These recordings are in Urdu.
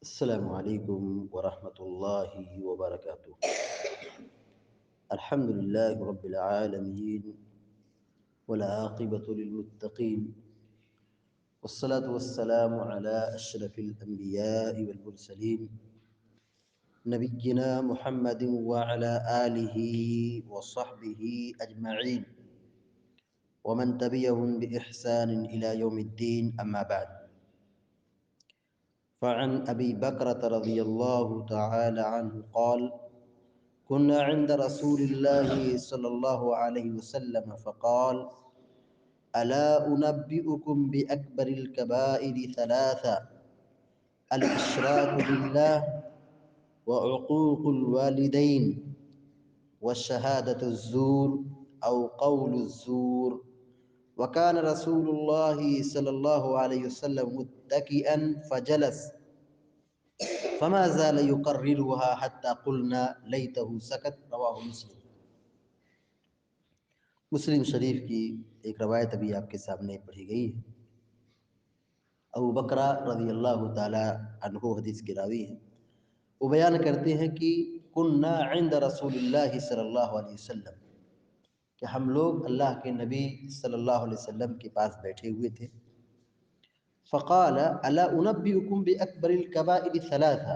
السلام عليكم ورحمة الله وبركاته. الحمد لله رب العالمين والعاقبة للمتقين والصلاة والسلام على أشرف الأنبياء والمرسلين نبينا محمد وعلى آله وصحبه أجمعين ومن تبعهم بإحسان إلى يوم الدين. أما بعد، فعن أبي بكرة رضي الله تعالى عنه قال: كنا عند رسول الله صلى الله عليه وسلم فقال: ألا أنبئكم بأكبر الكبائر ثلاثة: الإشراك بالله وعقوق الوالدين وشهادة الزور أو قول الزور. وكان رسول الله صلى الله عليه وسلم متكئا فجلس فما زال يقررها حتى قلنا ليته سكت. رواه مسلم. مسلم شریف کی ایک روایت ابھی آپ کے سامنے پڑھی گئی ہے. ابو بکرہ رضی اللہ تعالی عنہ حدیث کے راوی ہیں. وہ بیان کرتے ہیں کہ کننا عند رسول اللہ صلی اللہ علیہ وسلم، کہ ہم لوگ اللہ کے نبی صلی اللہ علیہ وسلم کے پاس بیٹھے ہوئے تھے. فقال الا انبئکم باکبر الکبائر ثلاثہ،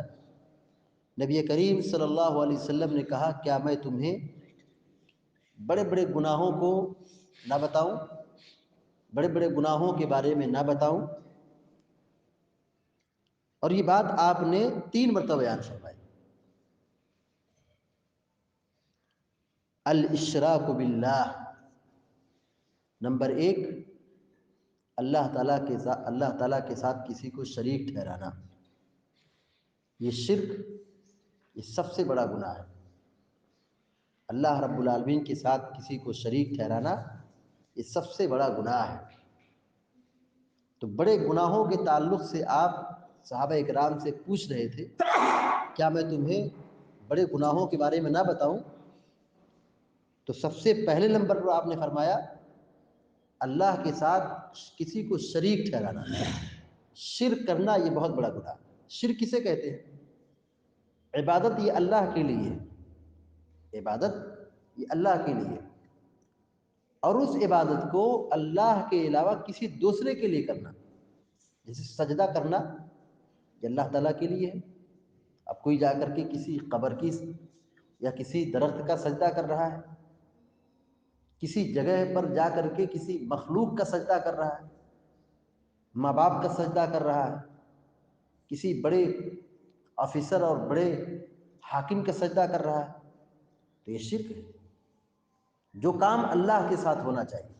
نبی کریم صلی اللہ علیہ وسلم نے کہا کیا میں تمہیں بڑے بڑے گناہوں کو نہ بتاؤں، بڑے بڑے گناہوں کے بارے میں نہ بتاؤں؟ اور یہ بات آپ نے 3 مرتبہ بیان فرمائی. الاشراک باللہ، نمبر 1، اللہ تعالیٰ کے ساتھ کسی کو شریک ٹھہرانا. یہ شرک، یہ سب سے بڑا گناہ ہے. اللہ رب العالمین کے ساتھ کسی کو شریک ٹھہرانا یہ سب سے بڑا گناہ ہے. تو بڑے گناہوں کے تعلق سے آپ صحابہ اکرام سے پوچھ رہے تھے کیا میں تمہیں بڑے گناہوں کے بارے میں نہ بتاؤں؟ تو سب سے پہلے نمبر پر آپ نے فرمایا اللہ کے ساتھ کسی کو شریک ٹھہرانا. شرک کرنا یہ بہت بڑا گناہ. شرک کسے کہتے ہیں؟ عبادت یہ اللہ کے لیے ہے، عبادت یہ اللہ کے لیے، اور اس عبادت کو اللہ کے علاوہ کسی دوسرے کے لیے کرنا. جیسے سجدہ کرنا یہ اللہ تعالیٰ کے لیے ہے. اب کوئی جا کر کے کسی قبر کی یا کسی درخت کا سجدہ کر رہا ہے، کسی جگہ پر جا کر کے کسی مخلوق کا سجدہ کر رہا ہے، ماں باپ کا سجدہ کر رہا ہے، کسی بڑے آفیسر اور بڑے حاکم کا سجدہ کر رہا ہے، تو یہ شرک ہے. جو کام اللہ کے ساتھ ہونا چاہیے،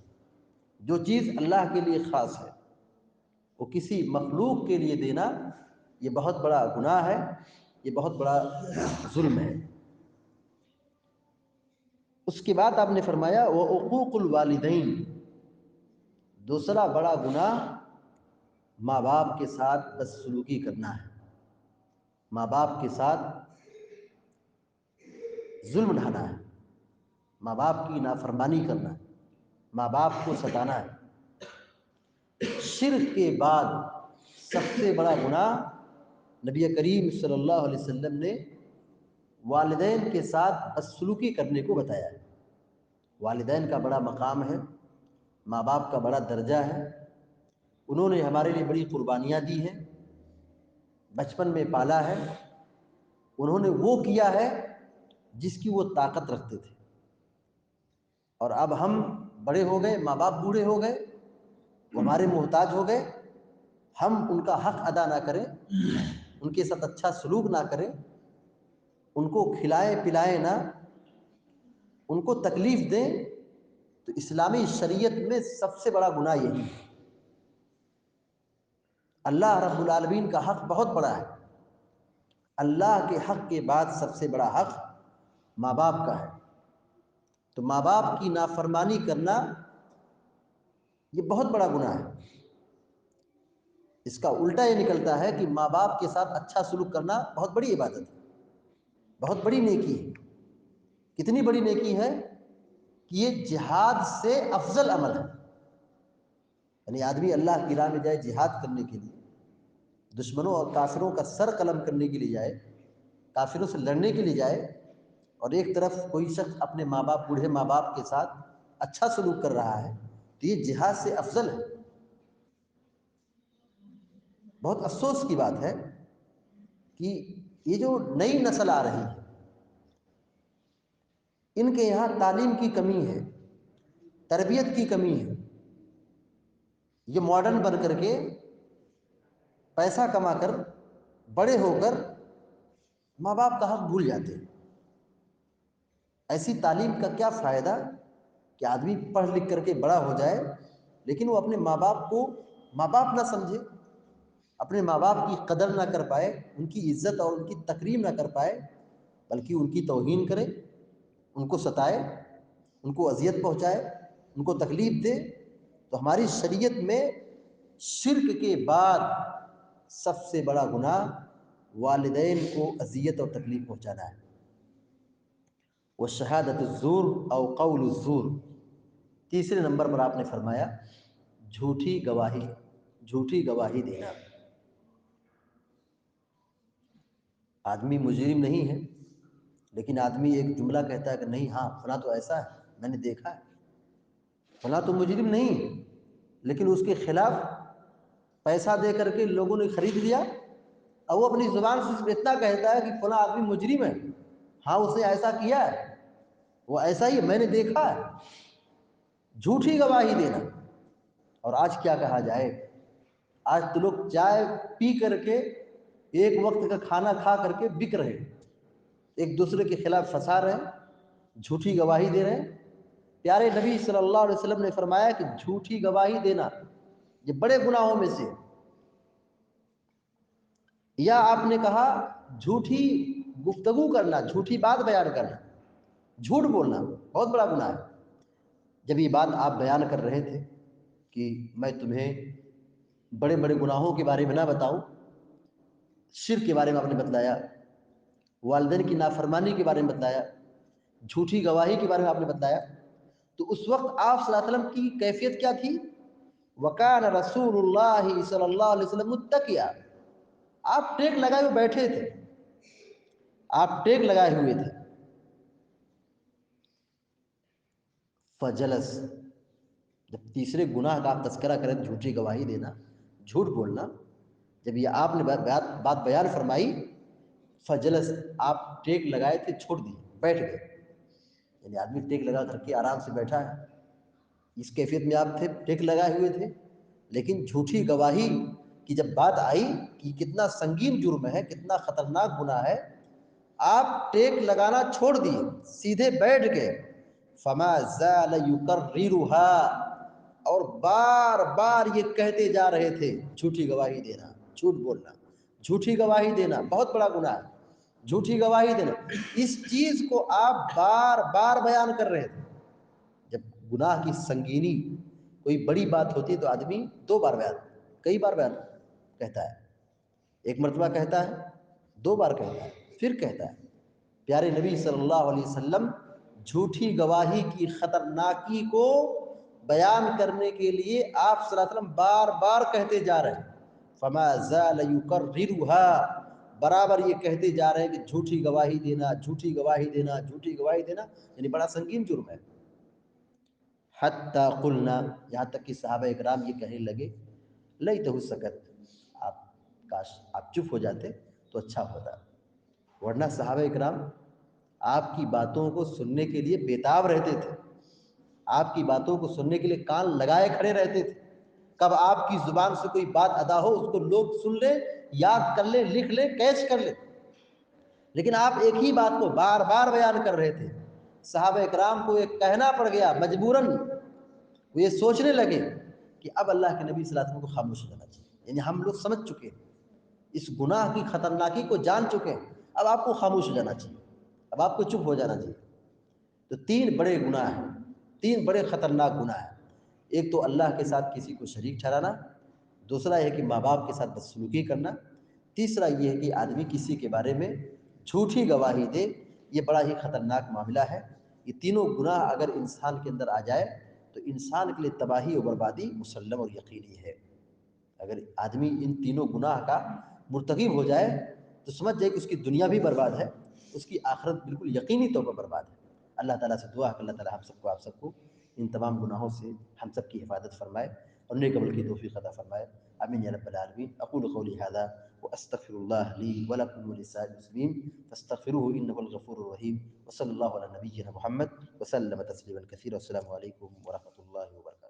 جو چیز اللہ کے لیے خاص ہے، وہ کسی مخلوق کے لیے دینا یہ بہت بڑا گناہ ہے، یہ بہت بڑا ظلم ہے. اس کے بعد آپ نے فرمایا وعقوق الوالدین، دوسرا بڑا گناہ ماں باپ کے ساتھ بدسلوکی کرنا ہے. ماں باپ کے ساتھ ظلم ڈھانا ہے، ماں باپ کی نافرمانی کرنا ہے، ماں باپ کو ستانا ہے. شرک کے بعد سب سے بڑا گناہ نبی کریم صلی اللہ علیہ وسلم نے والدین کے ساتھ بدسلوکی کرنے کو بتایا ہے. والدین کا بڑا مقام ہے، ماں باپ کا بڑا درجہ ہے. انہوں نے ہمارے لیے بڑی قربانیاں دی ہیں، بچپن میں پالا ہے. انہوں نے وہ کیا ہے جس کی وہ طاقت رکھتے تھے، اور اب ہم بڑے ہو گئے، ماں باپ بوڑھے ہو گئے، وہ ہمارے محتاج ہو گئے. ہم ان کا حق ادا نہ کریں، ان کے ساتھ اچھا سلوک نہ کریں، ان کو کھلائیں پلائیں نہ، ان کو تکلیف دیں، تو اسلامی شریعت میں سب سے بڑا گناہ یہی ہے. اللہ رب العالمین کا حق بہت بڑا ہے. اللہ کے حق کے بعد سب سے بڑا حق ماں باپ کا ہے. تو ماں باپ کی نافرمانی کرنا یہ بہت بڑا گناہ ہے. اس کا الٹا یہ نکلتا ہے کہ ماں باپ کے ساتھ اچھا سلوک کرنا بہت بڑی عبادت ہے، بہت بڑی نیکی ہے. کتنی بڑی نیکی ہے کہ یہ جہاد سے افضل عمل ہے. یعنی آدمی اللہ کی راہ میں جائے جہاد کرنے کے لیے، دشمنوں اور کافروں کا سر قلم کرنے کے لیے جائے، کافروں سے لڑنے کے لیے جائے، اور ایک طرف کوئی شخص اپنے ماں باپ، بوڑھے ماں باپ کے ساتھ اچھا سلوک کر رہا ہے، تو یہ جہاد سے افضل ہے۔ بہت افسوس کی بات ہے کہ یہ جو نئی نسل آ رہی ہے، ان کے یہاں تعلیم کی کمی ہے، تربیت کی کمی ہے۔ یہ ماڈرن بن کر کے، پیسہ کما کر، بڑے ہو کر ماں باپ کا حق بھول جاتے ہیں۔ ایسی تعلیم کا کیا فائدہ کہ آدمی پڑھ لکھ کر کے بڑا ہو جائے، لیکن وہ اپنے ماں باپ کو ماں باپ نہ سمجھے، اپنے ماں باپ کی قدر نہ کر پائے، ان کی عزت اور ان کی تکریم نہ کر پائے، بلکہ ان کی توہین کرے، ان کو ستائے، ان کو اذیت پہنچائے، ان کو تکلیف دے۔ تو ہماری شریعت میں شرک کے بعد سب سے بڑا گناہ والدین کو اذیت اور تکلیف پہنچانا ہے۔ وہ شہادت الزور او قول الزور، تیسرے نمبر پر آپ نے فرمایا جھوٹی گواہی، جھوٹی گواہی دینا۔ آدمی مجرم نہیں ہے، لیکن آدمی ایک جملہ کہتا ہے کہ نہیں، ہاں فلاں تو ایسا ہے، میں نے دیکھا ہے، فلاں تو مجرم نہیں ہے، لیکن اس کے خلاف پیسہ دے کر کے لوگوں نے خرید لیا، اور وہ اپنی زبان سے صرف اتنا کہتا ہے کہ فلاں آدمی مجرم ہے، ہاں اس نے ایسا کیا ہے، وہ ایسا ہی میں نے دیکھا ہے۔ جھوٹی گواہی دینا۔ اور آج کیا کہا جائے، آج تو لوگ چائے پی کر کے، ایک وقت کا کھانا کھا کر کے بک رہے ہیں، ایک دوسرے کے خلاف پھنسا رہے ہیں، جھوٹی گواہی دے رہے ہیں۔ پیارے نبی صلی اللہ علیہ وسلم نے فرمایا کہ جھوٹی گواہی دینا یہ بڑے گناہوں میں سے، یا آپ نے کہا جھوٹی گفتگو کرنا، جھوٹی بات بیان کرنا، جھوٹ بولنا بہت بڑا گناہ ہے۔ جب یہ بات آپ بیان کر رہے تھے کہ میں تمہیں بڑے بڑے گناہوں کے بارے میں نہ بتاؤں، شرک کے بارے میں آپ نے بتلایا، والدین کی نافرمانی کے بارے میں بتلایا، جھوٹی گواہی کے بارے میں آپ نے بتلایا، تو اس وقت آپ صلی اللہ علیہ وسلم کی کیفیت کیا تھی؟ وَكَانَ رَسُولُ اللَّهِ صلی اللہ علیہ وسلم متکئا، آپ ٹیک لگائے ہوئے بیٹھے تھے، آپ ٹیک لگائے ہوئے تھے۔ فجلس، جب تیسرے گناہ کا آپ تذکرہ کریں، جھوٹی گواہی دینا، جھوٹ بولنا، جب یہ آپ نے بات بیان فرمائی، فجلس، آپ ٹیک لگائے تھے، چھوڑ دیے، بیٹھ گئے۔ یعنی آدمی ٹیک لگا کر کے آرام سے بیٹھا ہے، اس کیفیت میں آپ تھے، ٹیک لگائے ہوئے تھے، لیکن جھوٹی گواہی کی جب بات آئی کہ کتنا سنگین جرم ہے، کتنا خطرناک گناہ ہے، آپ ٹیک لگانا چھوڑ دیے، سیدھے بیٹھ گئے۔ فما زال یکررها، اور بار بار یہ کہتے جا رہے تھے جھوٹی گواہی دینا، جھوٹ بولنا، جھوٹی گواہی دینا بہت بڑا گناہ ہے، جھوٹی گواہی دینا۔ اس چیز کو آپ بار بار بیان کر رہے تھے۔ جب گناہ کی سنگینی کوئی بڑی بات ہوتی ہے تو آدمی دو بار بیان، کئی بار بیان کہتا ہے، ایک مرتبہ کہتا ہے، دو بار کہتا ہے، پھر کہتا ہے۔ پیارے نبی صلی اللہ علیہ وسلم جھوٹی گواہی کی خطرناکی کو بیان کرنے کے لیے آپ صلی اللہ علیہ وسلم بار بار کہتے جا رہے ہیں، فما زال یکررها، برابر یہ کہتے جا رہے ہیں کہ جھوٹی گواہی دینا، جھوٹی گواہی دینا، جھوٹی گواہی دینا، یعنی بڑا سنگین جرم ہے۔ حتی قلنا، یہاں تک کہ صحابہ اکرام یہ کہنے لگے، لیتہ سکت، آپ کاش آپ چپ ہو جاتے تو اچھا ہوتا، ورنہ صحابہ اکرام آپ کی باتوں کو سننے کے لیے بیتاب رہتے تھے، آپ کی باتوں کو سننے کے لیے کان لگائے کھڑے رہتے تھے۔ کب آپ کی زبان سے کوئی بات ادا ہو، اس کو لوگ سن لیں، یاد کر لیں، لکھ لیں، کیچ کر لیں، لیکن آپ ایک ہی بات کو بار بار بیان کر رہے تھے۔ صحابہ اکرام کو ایک کہنا پڑ گیا مجبوراً، وہ یہ سوچنے لگے کہ اب اللہ کے نبی صلی اللہ علیہ وسلم کو خاموش ہو جانا چاہیے، یعنی ہم لوگ سمجھ چکے ہیں، اس گناہ کی خطرناکی کو جان چکے ہیں، اب آپ کو خاموش ہو جانا چاہیے، اب آپ کو چپ ہو جانا چاہیے۔ تو تین بڑے گناہ ہیں، تین بڑے خطرناک گناہ ہیں۔ ایک تو اللہ کے ساتھ کسی کو شریک ٹھہرانا، دوسرا یہ کہ ماں باپ کے ساتھ بدسلوکی کرنا، تیسرا یہ ہے کہ آدمی کسی کے بارے میں جھوٹی گواہی دے، یہ بڑا ہی خطرناک معاملہ ہے۔ یہ تینوں گناہ اگر انسان کے اندر آ جائے تو انسان کے لیے تباہی و بربادی مسلم اور یقینی ہے۔ اگر آدمی ان تینوں گناہ کا مرتکب ہو جائے تو سمجھ جائے کہ اس کی دنیا بھی برباد ہے، اس کی آخرت بالکل یقینی طور پر برباد ہے۔ اللہ تعالیٰ سے دعا ہے کہ اللہ تعالیٰ ہم سب کو آپ سب کو ان تمام گناہوں سے ہم سب کی حفاظت فرمائے اور نیک عمل کی توفیق عطا فرمائے، آمین یا رب العالمین۔ اقول قولی ھذا واستغفر اللہ لی ولکم ولسائر المسلمین فاستغفروه انه الغفور الرحیم، وصلی اللہ علی نبینا محمد وسلم تسلیما کثیرا۔ السلام علیکم ورحمۃ اللہ وبرکاتہ۔